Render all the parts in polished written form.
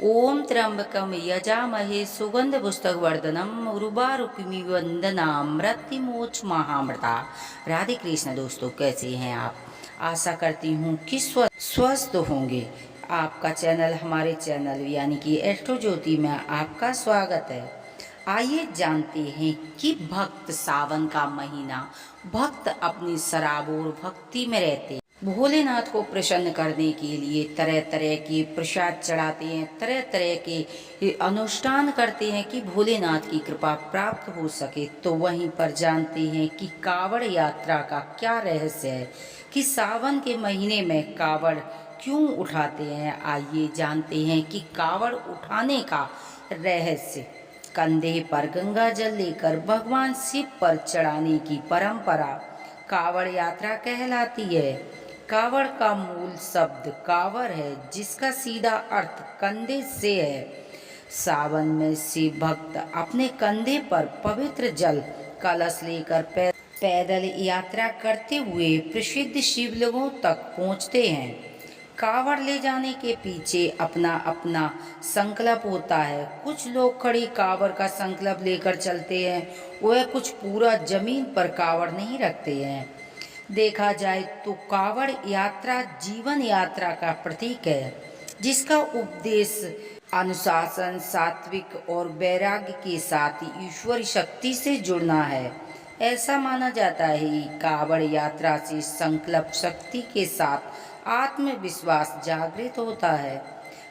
ओम त्र्यंबकम यजामहे सुगंध पुस्तक वर्धनम उर्वारुकमिव वंदनामृत्युमोक्ष महामृता। राधे कृष्ण दोस्तों, कैसे हैं आप? आशा करती हूँ कि स्वस्थ होंगे। आपका चैनल, हमारे चैनल यानी कि एस्ट्रो ज्योति में आपका स्वागत है। आइए जानते हैं कि भक्त सावन का महीना, भक्त अपनी सराबोर भक्ति में रहते हैं। भोलेनाथ को प्रसन्न करने के लिए तरह तरह के प्रसाद चढ़ाते हैं, तरह तरह के अनुष्ठान करते हैं कि भोलेनाथ की कृपा प्राप्त हो सके। तो वहीं पर जानते हैं कि कावड़ यात्रा का क्या रहस्य है, कि सावन के महीने में कावड़ क्यों उठाते हैं। आइए जानते हैं कि कावड़ उठाने का रहस्य। कंधे पर गंगा जल लेकर भगवान शिव पर चढ़ाने की परंपरा कावड़ यात्रा कहलाती है। कावड़ का मूल शब्द कावर है, जिसका सीधा अर्थ कंधे से है। सावन में शिव भक्त अपने कंधे पर पवित्र जल कलश लेकर पैदल यात्रा करते हुए प्रसिद्ध शिवलिंगों तक पहुंचते हैं। कावड़ ले जाने के पीछे अपना अपना संकल्प होता है। कुछ लोग खड़ी कावड़ का संकल्प लेकर चलते हैं, वह कुछ पूरा जमीन पर कावड़ नहीं रखते हैं। देखा जाए तो कावड़ यात्रा जीवन यात्रा का प्रतीक है, जिसका उपदेश अनुशासन, सात्विक और वैराग्य के साथ ईश्वरी शक्ति से जुड़ना है। ऐसा माना जाता है कि कावड़ यात्रा से संकल्प शक्ति के साथ आत्मविश्वास जागृत होता है।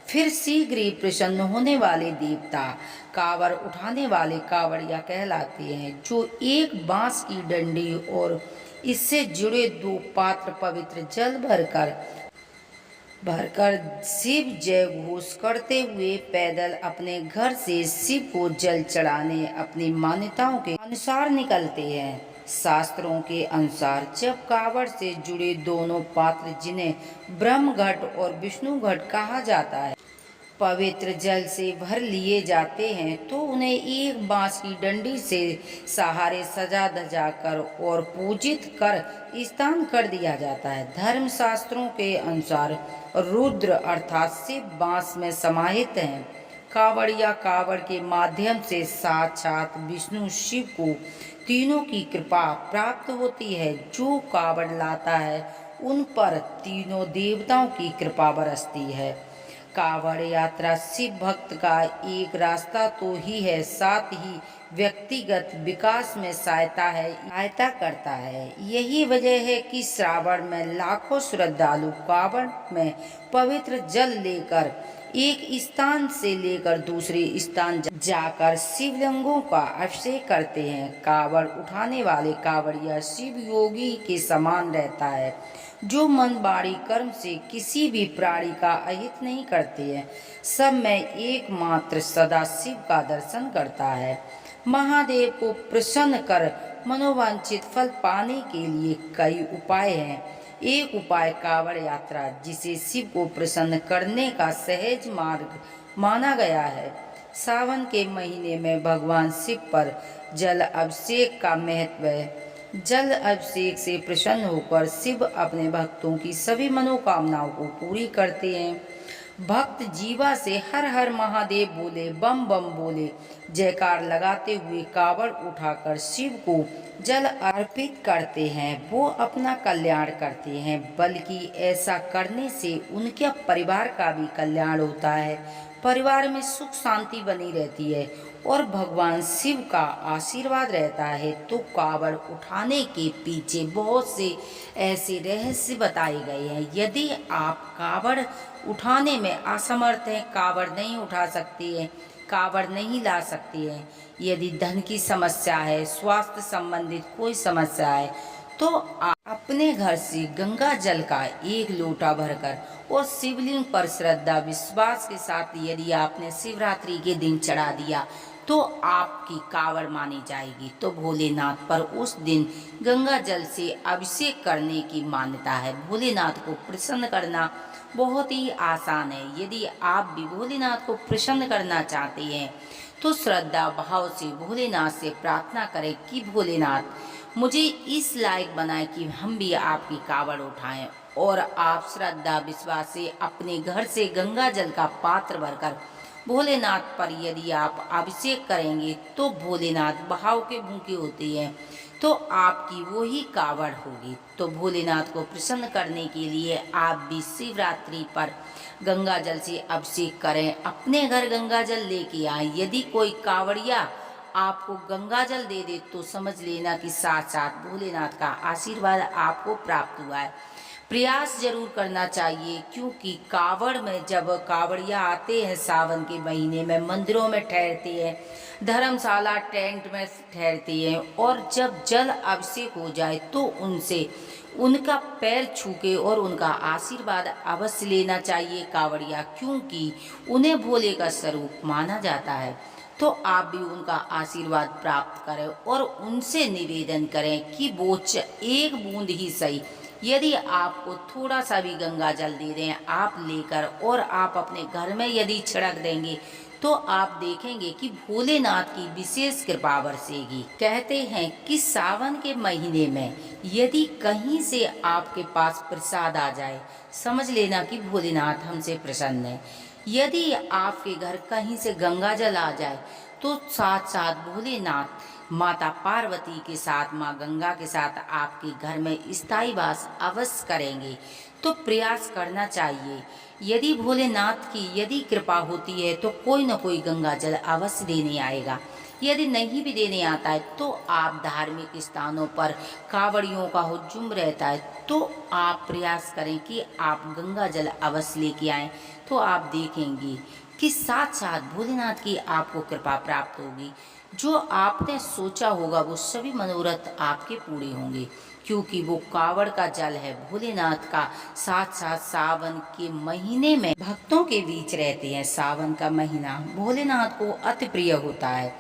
फिर शीघ्र ही प्रसन्न होने वाले देवता कावड़ उठाने वाले कावड़िया कहलाते हैं, जो एक बांस की डंडी और इससे जुड़े दो पात्र पवित्र जल भरकर शिव जय घोष करते हुए पैदल अपने घर से शिव को जल चढ़ाने अपनी मान्यताओं के अनुसार निकलते हैं। शास्त्रों के अनुसार जब कावड़ से जुड़े दोनों पात्र, जिन्हें ब्रह्म घट और विष्णु घट कहा जाता है, पवित्र जल से भर लिए जाते हैं, तो उन्हें एक बांस की डंडी से सहारे सजा धजा कर और पूजित कर स्नान कर दिया जाता है। धर्म शास्त्रों के अनुसार रुद्र अर्थात शिव बांस में समाहित हैं। कावड़िया कावड़ के माध्यम से साक्षात विष्णु शिव को तीनों की कृपा प्राप्त होती है। जो कावड़ लाता है उन पर तीनों देवताओं की कृपा बरसती है। कावड़ यात्रा शिव भक्त का एक रास्ता तो ही है, साथ ही व्यक्तिगत विकास में सहायता करता है। यही वजह है कि श्रावण में लाखों श्रद्धालु कावड़ में पवित्र जल लेकर एक स्थान से लेकर दूसरे स्थान जाकर शिवलिंगों का अभिषेक करते हैं। कावड़ उठाने वाले कावड़िया शिव योगी के समान रहता है, जो मन वाणी कर्म से किसी भी प्राणी का अहित नहीं करते हैं, सब में एकमात्र सदाशिव का दर्शन करता है। महादेव को प्रसन्न कर मनोवांछित फल पाने के लिए कई उपाय हैं। एक उपाय कावड़ यात्रा, जिसे शिव को प्रसन्न करने का सहज मार्ग माना गया है। सावन के महीने में भगवान शिव पर जल अभिषेक का महत्व है। जल अभिषेक से प्रसन्न होकर शिव अपने भक्तों की सभी मनोकामनाओं को पूरी करते हैं। भक्त जीवा से हर हर महादेव बोले, बम बम बोले, जयकार लगाते हुए कावड़ उठाकर शिव को जल अर्पित करते हैं। वो अपना कल्याण करते हैं, बल्कि ऐसा करने से उनके परिवार का भी कल्याण होता है। परिवार में सुख शांति बनी रहती है और भगवान शिव का आशीर्वाद रहता है। तो कावड़ उठाने के पीछे बहुत से ऐसे रहस्य बताए गए हैं। यदि आप कावड़ उठाने में असमर्थ हैं, कावड़ नहीं उठा सकती हैं, कावड़ नहीं ला सकती हैं, यदि धन की समस्या है, स्वास्थ्य संबंधित कोई समस्या है, तो आप अपने घर से गंगा जल का एक लोटा भरकर और शिवलिंग पर श्रद्धा विश्वास के साथ यदि आपने शिवरात्रि के दिन चढ़ा दिया, तो आपकी कावड़ मानी जाएगी। तो भोलेनाथ पर उस दिन गंगा जल से अभिषेक करने की मान्यता है। भोलेनाथ को प्रसन्न करना बहुत ही आसान है। यदि आप भी भोलेनाथ को प्रसन्न करना चाहते हैं, तो श्रद्धा भाव से भोलेनाथ से प्रार्थना करें कि भोलेनाथ मुझे इस लायक बनाए कि हम भी आपकी कावड़ उठाएं, और आप श्रद्धा विश्वास से अपने घर से गंगा जल का पात्र भरकर भोलेनाथ पर यदि आप अभिषेक करेंगे तो भोलेनाथ भाव के भूखे होते हैं, तो आपकी वो ही कावड़ होगी। तो भोलेनाथ को प्रसन्न करने के लिए आप भी शिवरात्रि पर गंगा जल से अभिषेक करें, अपने घर गंगा जल लेके आए। यदि कोई कावड़िया आपको गंगा जल दे दे तो समझ लेना कि साक्षात भोलेनाथ का आशीर्वाद आपको प्राप्त हुआ है। प्रयास जरूर करना चाहिए, क्योंकि कावड़ में जब कावड़िया आते हैं सावन के महीने में, मंदिरों में ठहरते हैं, धर्मशाला टेंट में ठहरते हैं, और जब जल अभिषेक हो जाए तो उनसे उनका पैर छू के और उनका आशीर्वाद अवश्य लेना चाहिए कावड़िया, क्योंकि उन्हें भोले का स्वरूप माना जाता है। तो आप भी उनका आशीर्वाद प्राप्त करें और उनसे निवेदन करें कि वो एक बूंद ही सही, यदि आपको थोड़ा सा भी गंगा जल दे दें आप लेकर, और आप अपने घर में यदि छिड़क देंगे तो आप देखेंगे कि भोलेनाथ की विशेष कृपा बरसेगी। कहते हैं कि सावन के महीने में यदि कहीं से आपके पास प्रसाद आ जाए, समझ लेना कि भोलेनाथ हमसे प्रसन्न है। यदि आपके घर कहीं से गंगा जल आ जाए तो साथ साथ भोलेनाथ माता पार्वती के साथ, माँ गंगा के साथ आपके घर में स्थायी वास अवश्य करेंगे। तो प्रयास करना चाहिए। यदि भोलेनाथ की यदि कृपा होती है तो कोई न कोई गंगा जल अवश्य देने आएगा। यदि नहीं भी देने आता है तो आप धार्मिक स्थानों पर कावड़ियों का हुजूम रहता है, तो आप प्रयास करें कि आप गंगा जल अवश्य लेके आएँ। तो आप देखेंगे कि साथ साथ भोलेनाथ की आपको कृपा प्राप्त होगी। जो आपने सोचा होगा वो सभी मनोरथ आपके पूरे होंगे, क्योंकि वो कावड़ का जल है भोलेनाथ का। साथ साथ सावन के महीने में भक्तों के बीच रहते हैं। सावन का महीना भोलेनाथ को अति प्रिय होता है।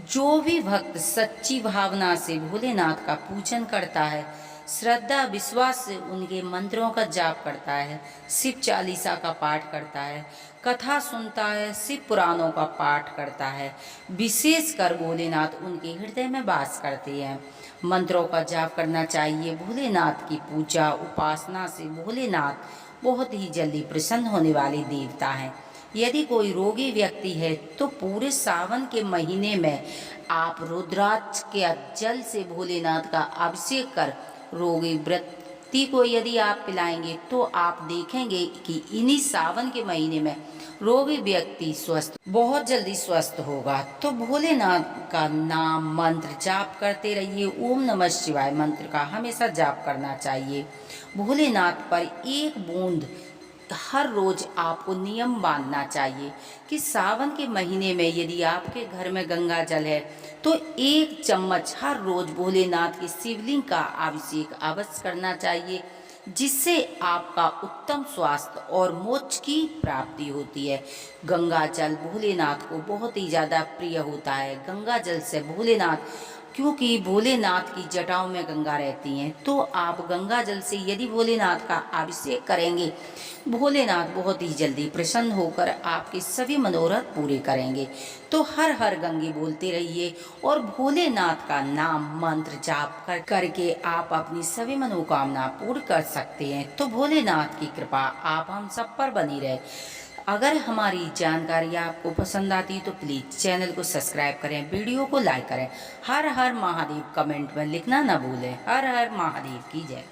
जो भी भक्त सच्ची भावना से भोलेनाथ का पूजन करता है, श्रद्धा विश्वास से उनके मंत्रों का जाप करता है, शिव चालीसा का पाठ करता है, कथा सुनता है, शिव पुराणों का पाठ करता है, विशेषकर भोलेनाथ उनके हृदय में वास करते हैं। मंत्रों का जाप करना चाहिए। भोलेनाथ की पूजा उपासना से भोलेनाथ बहुत ही जल्दी प्रसन्न होने वाले देवता हैं। यदि कोई रोगी व्यक्ति है तो पूरे सावन के महीने में आप रुद्राक्ष के जल से भोलेनाथ का अभिषेक कर रोगी व्यक्ति को यदि आप पिलाएंगे तो आप देखेंगे कि इन्हीं सावन के महीने में रोगी व्यक्ति बहुत जल्दी स्वस्थ होगा। तो भोलेनाथ का नाम मंत्र जाप करते रहिए। ओम नमः शिवाय मंत्र का हमेशा जाप करना चाहिए। भोलेनाथ पर एक बूंद हर रोज आपको नियम बांधना चाहिए कि सावन के महीने में यदि आपके घर में गंगा जल है तो 1 चम्मच हर रोज भोलेनाथ के शिवलिंग का अभिषेक अवश्य करना चाहिए, जिससे आपका उत्तम स्वास्थ्य और मोक्ष की प्राप्ति होती है। गंगा जल भोलेनाथ को बहुत ही ज़्यादा प्रिय होता है। गंगा जल से भोलेनाथ, क्योंकि भोलेनाथ की जटाओं में गंगा रहती हैं, तो आप गंगा जल से यदि भोलेनाथ का अभिषेक करेंगे, भोलेनाथ बहुत ही जल्दी प्रसन्न होकर आपके सभी मनोरथ पूरे करेंगे। तो हर हर गंगे बोलते रहिए और भोलेनाथ का नाम मंत्र जाप करके आप अपनी सभी मनोकामना पूर्ण कर सकते हैं। तो भोलेनाथ की कृपा आप हम सब पर बनी रहे। अगर हमारी जानकारी आपको पसंद आती तो प्लीज़ चैनल को सब्सक्राइब करें, वीडियो को लाइक करें। हर हर महादेव कमेंट में लिखना न भूलें। हर हर महादेव की जय।